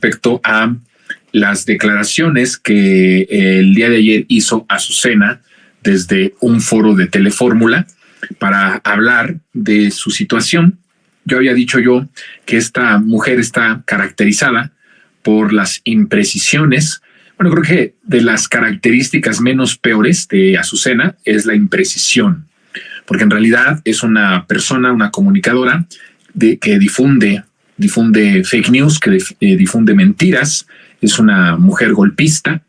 respecto a las declaraciones que el día de ayer hizo Azucena desde un foro de Telefórmula para hablar de su situación. Yo había dicho que esta mujer está caracterizada por las imprecisiones. Bueno, creo que de las características menos peores de Azucena es la imprecisión, porque en realidad es una persona, una comunicadora que difunde fake news, que difunde mentiras, es una mujer golpista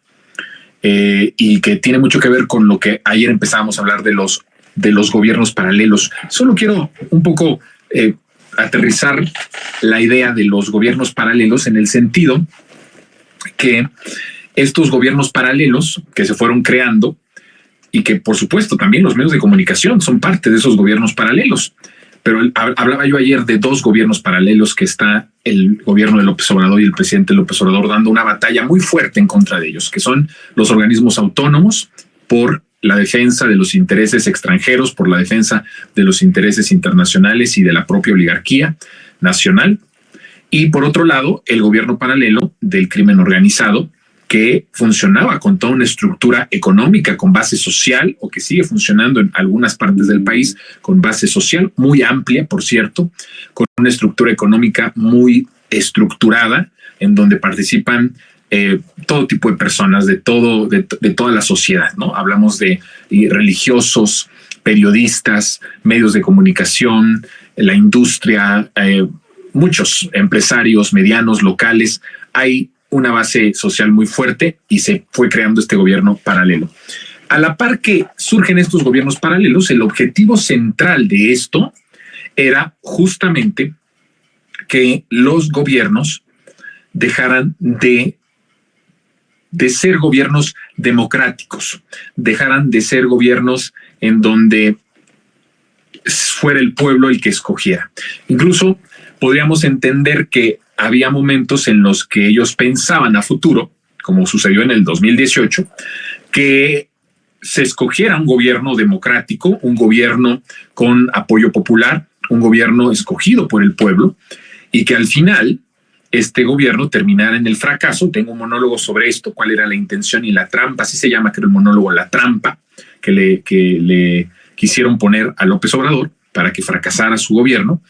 y que tiene mucho que ver con lo que ayer empezábamos a hablar de los gobiernos paralelos. Solo quiero un poco aterrizar la idea de los gobiernos paralelos en el sentido que estos gobiernos paralelos que se fueron creando y que por supuesto también los medios de comunicación son parte de esos gobiernos paralelos. Pero hablaba yo ayer de dos gobiernos paralelos que está el gobierno de López Obrador y el presidente López Obrador dando una batalla muy fuerte en contra de ellos, que son los organismos autónomos por la defensa de los intereses extranjeros, por la defensa de los intereses internacionales y de la propia oligarquía nacional. Y por otro lado, el gobierno paralelo del crimen organizado, que funcionaba con toda una estructura económica con base social, o que sigue funcionando en algunas partes del país con base social muy amplia, por cierto, con una estructura económica muy estructurada, en donde participan todo tipo de personas de toda la sociedad, ¿no? Hablamos de religiosos, periodistas, medios de comunicación, la industria, muchos empresarios medianos, locales. Hay una base social muy fuerte y se fue creando este gobierno paralelo. A la par que surgen estos gobiernos paralelos, el objetivo central de esto era justamente que los gobiernos dejaran de ser gobiernos democráticos, dejaran de ser gobiernos en donde fuera el pueblo el que escogiera. Incluso podríamos entender que había momentos en los que ellos pensaban a futuro, como sucedió en el 2018, que se escogiera un gobierno democrático, un gobierno con apoyo popular, un gobierno escogido por el pueblo, y que al final este gobierno terminara en el fracaso. Tengo un monólogo sobre esto, cuál era la intención y la trampa, así se llama, creo, el monólogo, la trampa que le quisieron poner a López Obrador para que fracasara su gobierno.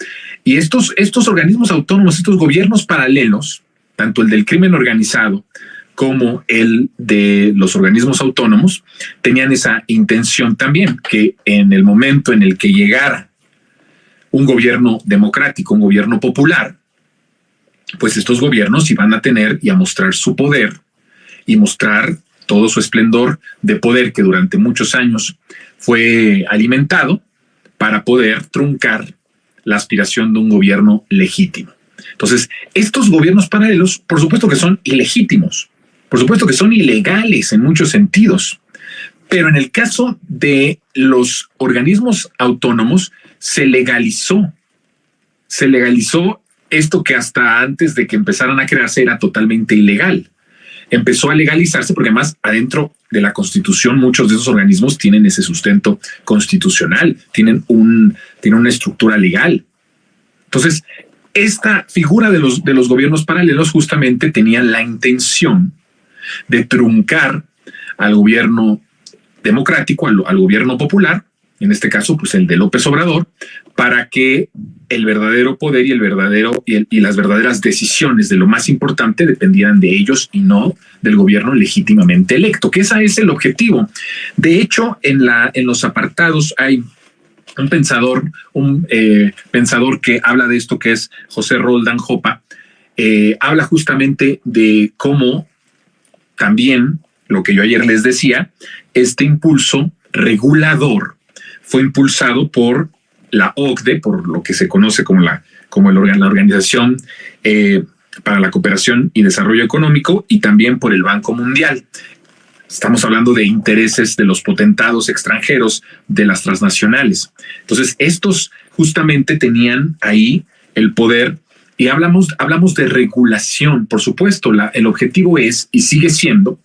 Y estos organismos autónomos, estos gobiernos paralelos, tanto el del crimen organizado como el de los organismos autónomos, tenían esa intención también, que en el momento en el que llegara un gobierno democrático, un gobierno popular, pues estos gobiernos iban a tener y a mostrar su poder y mostrar todo su esplendor de poder que durante muchos años fue alimentado para poder truncar la aspiración de un gobierno legítimo. Entonces, estos gobiernos paralelos, por supuesto que son ilegítimos, por supuesto que son ilegales en muchos sentidos, pero en el caso de los organismos autónomos se legalizó esto que hasta antes de que empezaran a crearse era totalmente ilegal. Empezó a legalizarse porque además adentro de la Constitución muchos de esos organismos tienen ese sustento constitucional, tienen una estructura legal. Entonces, esta figura de los gobiernos paralelos justamente tenía la intención de truncar al gobierno democrático, al gobierno popular, en este caso, pues el de López Obrador, para que el verdadero poder y las verdaderas decisiones de lo más importante dependieran de ellos y no del gobierno legítimamente electo, que ese es el objetivo. De hecho, en los apartados hay un pensador que habla de esto, que es José Roldán Jopa, habla justamente de cómo también, lo que yo ayer les decía, este impulso regulador fue impulsado por la OCDE, por lo que se conoce como la Organización para la Cooperación y Desarrollo Económico, y también por el Banco Mundial. Estamos hablando de intereses de los potentados extranjeros, de las transnacionales. Entonces, estos justamente tenían ahí el poder, y hablamos de regulación. Por supuesto, el objetivo es, y sigue siendo,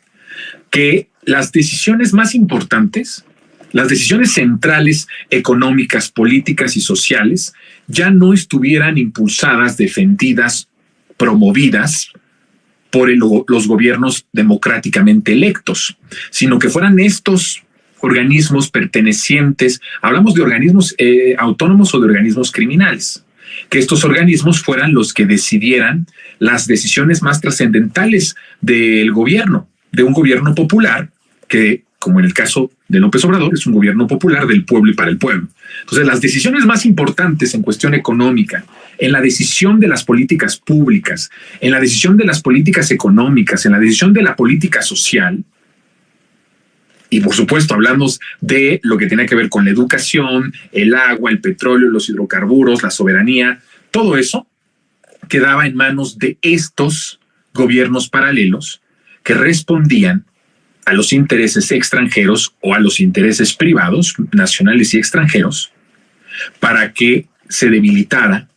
que las decisiones más importantes, las decisiones centrales económicas, políticas y sociales ya no estuvieran impulsadas, defendidas, promovidas por los gobiernos democráticamente electos, sino que fueran estos organismos pertenecientes, hablamos de organismos autónomos o de organismos criminales, que estos organismos fueran los que decidieran las decisiones más trascendentales del gobierno, de un gobierno popular que, como en el caso de López Obrador, es un gobierno popular del pueblo y para el pueblo. Entonces, las decisiones más importantes en cuestión económica, en la decisión de las políticas públicas, en la decisión de las políticas económicas, en la decisión de la política social, y por supuesto hablamos de lo que tiene que ver con la educación, el agua, el petróleo, los hidrocarburos, la soberanía, todo eso quedaba en manos de estos gobiernos paralelos que respondían a los intereses extranjeros o a los intereses privados, nacionales y extranjeros, para que se debilitara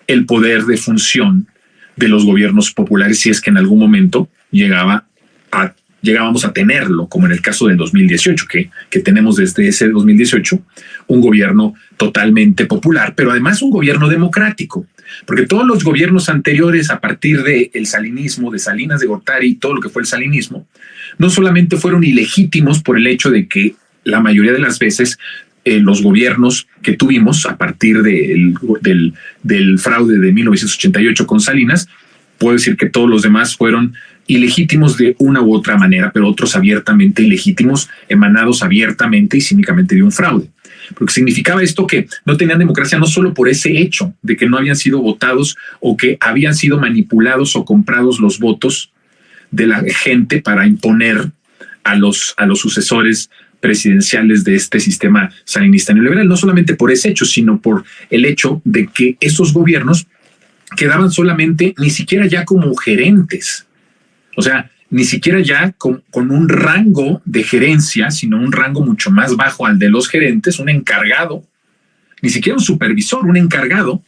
el poder de función de los gobiernos populares si es que en algún momento llegábamos a tenerlo, como en el caso del 2018, que tenemos desde ese 2018 un gobierno totalmente popular, pero además un gobierno democrático, porque todos los gobiernos anteriores a partir del salinismo, de Salinas de Gortari y todo lo que fue el salinismo, no solamente fueron ilegítimos por el hecho de que la mayoría de las veces los gobiernos que tuvimos a partir del fraude de 1988 con Salinas, puedo decir que todos los demás fueron ilegítimos de una u otra manera, pero otros abiertamente ilegítimos, emanados abiertamente y cínicamente de un fraude. Porque significaba esto que no tenían democracia no solo por ese hecho de que no habían sido votados o que habían sido manipulados o comprados los votos de la gente para imponer a los sucesores presidenciales de este sistema salinista neoliberal, no solamente por ese hecho, sino por el hecho de que esos gobiernos quedaban solamente ni siquiera ya como gerentes, o sea, ni siquiera ya con un rango de gerencia, sino un rango mucho más bajo al de los gerentes, un encargado, ni siquiera un supervisor, un encargado,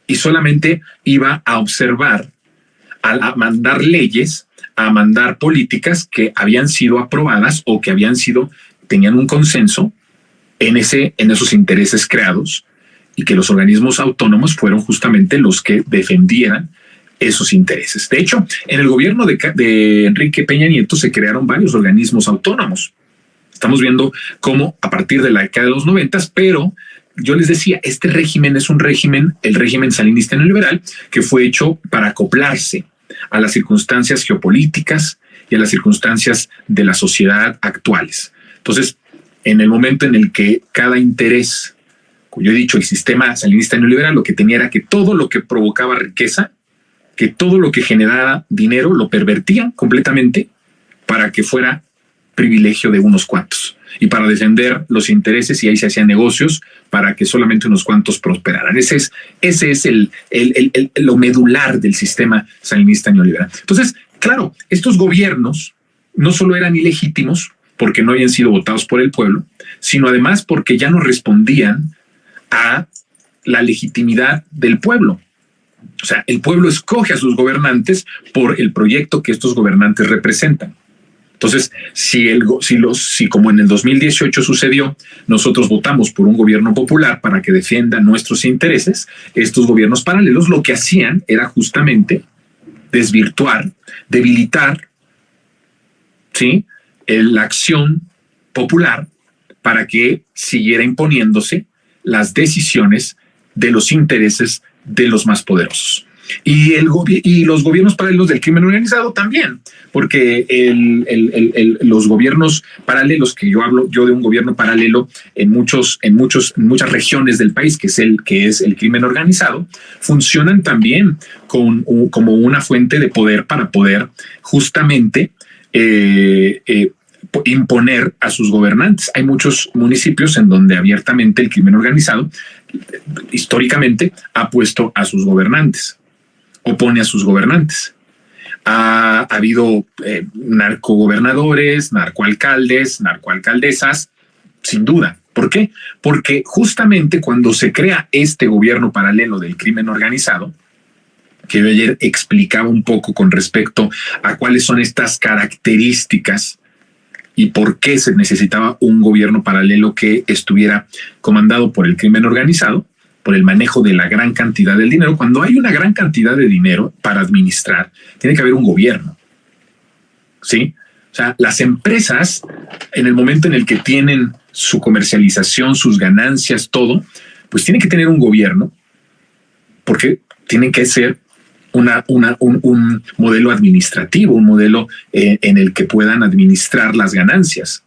y solamente iba a observar, a mandar leyes, a mandar políticas que habían sido aprobadas o que tenían un consenso en esos intereses creados, y que los organismos autónomos fueron justamente los que defendieran esos intereses. De hecho, en el gobierno de Enrique Peña Nieto se crearon varios organismos autónomos. Estamos viendo cómo a partir de la década de los 90, pero yo les decía, este régimen es un régimen, el régimen salinista neoliberal, que fue hecho para acoplarse a las circunstancias geopolíticas y a las circunstancias de la sociedad actuales. Entonces, en el momento en el que cada interés, como yo he dicho, el sistema salinista neoliberal lo que tenía era que todo lo que provocaba riqueza, que todo lo que generaba dinero lo pervertían completamente para que fuera privilegio de unos cuantos y para defender los intereses, y ahí se hacían negocios para que solamente unos cuantos prosperaran. Ese es lo medular del sistema salinista neoliberal. Entonces, claro, estos gobiernos no solo eran ilegítimos porque no habían sido votados por el pueblo, sino además porque ya no respondían a la legitimidad del pueblo. O sea, el pueblo escoge a sus gobernantes por el proyecto que estos gobernantes representan. Entonces, si como en el 2018 sucedió, nosotros votamos por un gobierno popular para que defienda nuestros intereses, estos gobiernos paralelos lo que hacían era justamente desvirtuar, debilitar, ¿sí?, la acción popular para que siguiera imponiéndose las decisiones de los intereses de los más poderosos. Y los gobiernos paralelos del crimen organizado también, porque los gobiernos paralelos, que yo hablo de un gobierno paralelo en muchas regiones del país, que es el crimen organizado, funcionan también como una fuente de poder para poder justamente imponer a sus gobernantes. Hay muchos municipios en donde abiertamente el crimen organizado históricamente ha puesto a sus gobernantes, opone a sus gobernantes. Ha habido narcogobernadores, narcoalcaldes, narcoalcaldesas, sin duda. ¿Por qué? Porque justamente cuando se crea este gobierno paralelo del crimen organizado, que yo ayer explicaba un poco con respecto a cuáles son estas características y por qué se necesitaba un gobierno paralelo que estuviera comandado por el crimen organizado, por el manejo de la gran cantidad del dinero. Cuando hay una gran cantidad de dinero para administrar, tiene que haber un gobierno, ¿sí? O sea, las empresas, en el momento en el que tienen su comercialización, sus ganancias, todo, pues tienen que tener un gobierno, porque tienen que ser un modelo administrativo, un modelo en el que puedan administrar las ganancias.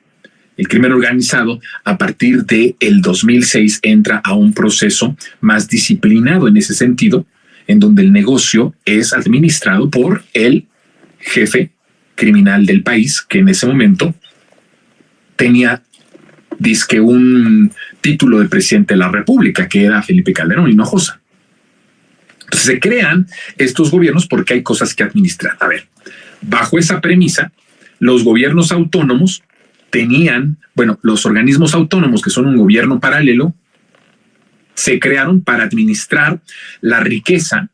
El crimen organizado, a partir del 2006, entra a un proceso más disciplinado en ese sentido, en donde el negocio es administrado por el jefe criminal del país, que en ese momento tenía, dizque, un título de presidente de la República, que era Felipe Calderón Hinojosa. Entonces se crean estos gobiernos porque hay cosas que administrar. A ver, bajo esa premisa, los gobiernos autónomos tenían, bueno, los organismos autónomos, que son un gobierno paralelo, se crearon para administrar la riqueza,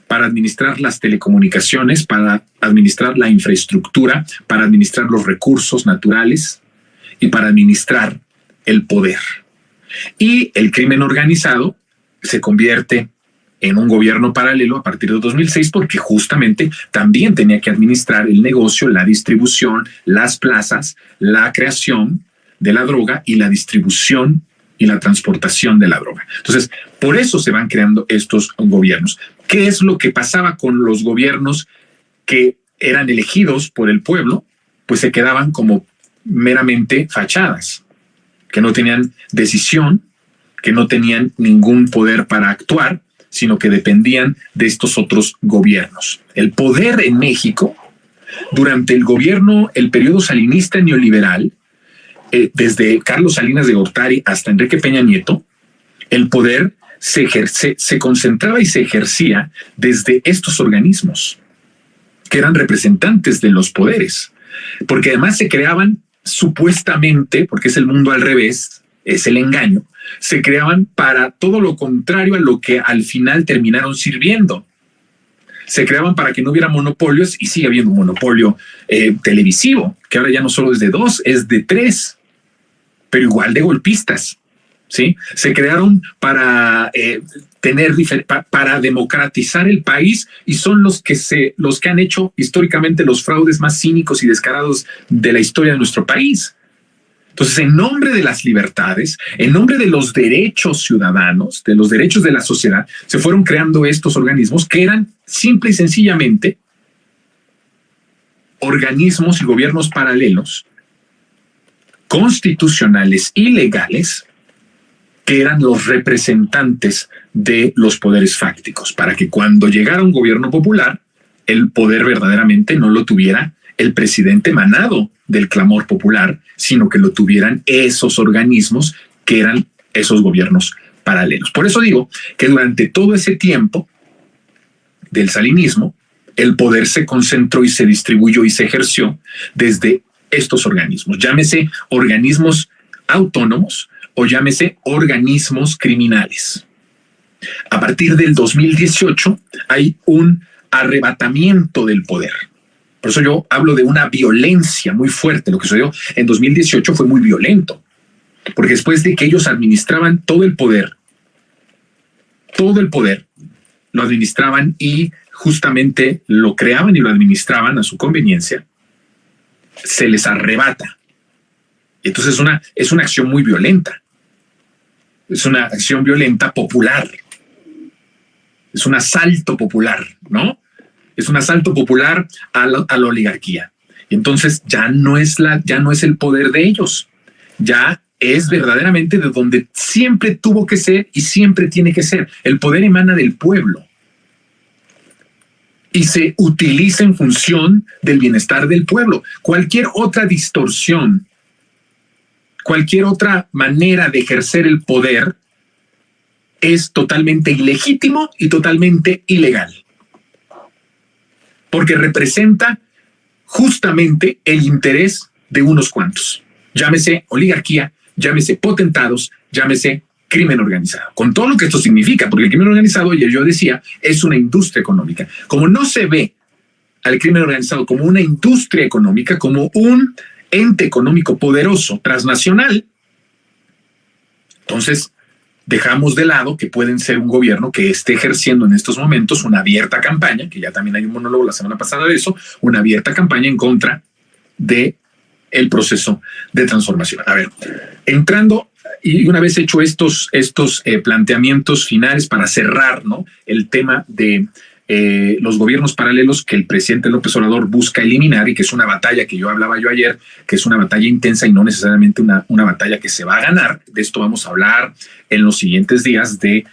para administrar las telecomunicaciones, para administrar la infraestructura, para administrar los recursos naturales y para administrar el poder. Y el crimen organizado se convierte en un gobierno paralelo a partir de 2006 porque justamente también tenía que administrar el negocio, la distribución, las plazas, la creación de la droga y la distribución y la transportación de la droga. Entonces, por eso se van creando estos gobiernos. ¿Qué es lo que pasaba con los gobiernos que eran elegidos por el pueblo? Pues se quedaban como meramente fachadas, que no tenían decisión, que no tenían ningún poder para actuar, sino que dependían de estos otros gobiernos. El poder en México, durante el periodo salinista neoliberal, desde Carlos Salinas de Gortari hasta Enrique Peña Nieto, el poder se concentraba y se ejercía desde estos organismos, que eran representantes de los poderes, porque además se creaban supuestamente, porque es el mundo al revés, es el engaño, se creaban para todo lo contrario a lo que al final terminaron sirviendo. Se creaban para que no hubiera monopolios y sigue habiendo un monopolio televisivo, que ahora ya no solo es de 2, es de 3, pero igual de golpistas, ¿sí? Se crearon para para democratizar el país y son los que han hecho históricamente los fraudes más cínicos y descarados de la historia de nuestro país. Entonces, en nombre de las libertades, en nombre de los derechos ciudadanos, de los derechos de la sociedad, se fueron creando estos organismos que eran simple y sencillamente organismos y gobiernos paralelos, constitucionales y legales, que eran los representantes de los poderes fácticos, para que cuando llegara un gobierno popular, el poder verdaderamente no lo tuviera el presidente emanado del clamor popular, sino que lo tuvieran esos organismos que eran esos gobiernos paralelos. Por eso digo que durante todo ese tiempo del salinismo, el poder se concentró y se distribuyó y se ejerció desde estos organismos, llámese organismos autónomos o llámese organismos criminales. A partir del 2018 hay un arrebatamiento del poder. Por eso yo hablo de una violencia muy fuerte. Lo que sucedió en 2018 fue muy violento, porque después de que ellos administraban todo el poder lo administraban y justamente lo creaban y lo administraban a su conveniencia, se les arrebata. Entonces es una acción muy violenta. Es una acción violenta popular. Es un asalto popular, ¿no? Es un asalto popular a la oligarquía. Y entonces ya no es el poder de ellos. Ya es verdaderamente de donde siempre tuvo que ser y siempre tiene que ser. El poder emana del pueblo y se utiliza en función del bienestar del pueblo. Cualquier otra distorsión, cualquier otra manera de ejercer el poder es totalmente ilegítimo y totalmente ilegal, porque representa justamente el interés de unos cuantos, llámese oligarquía, llámese potentados, llámese crimen organizado, con todo lo que esto significa, porque el crimen organizado, ya yo decía, es una industria económica. Como no se ve al crimen organizado como una industria económica, como un ente económico poderoso, transnacional, entonces dejamos de lado que pueden ser un gobierno que esté ejerciendo en estos momentos una abierta campaña, que ya también hay un monólogo la semana pasada de eso, una abierta campaña en contra de el proceso de transformación. A ver, entrando y una vez hecho estos planteamientos finales para cerrar, ¿no?, el tema de los gobiernos paralelos que el presidente López Obrador busca eliminar y que es una batalla que hablaba yo ayer, que es una batalla intensa y no necesariamente una batalla que se va a ganar. De esto vamos a hablar en los siguientes días de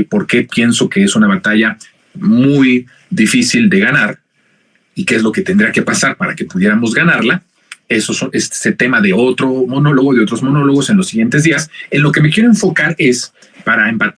por qué pienso que es una batalla muy difícil de ganar y qué es lo que tendría que pasar para que pudiéramos ganarla. Eso es ese tema de otro monólogo, de otros monólogos en los siguientes días. En lo que me quiero enfocar es para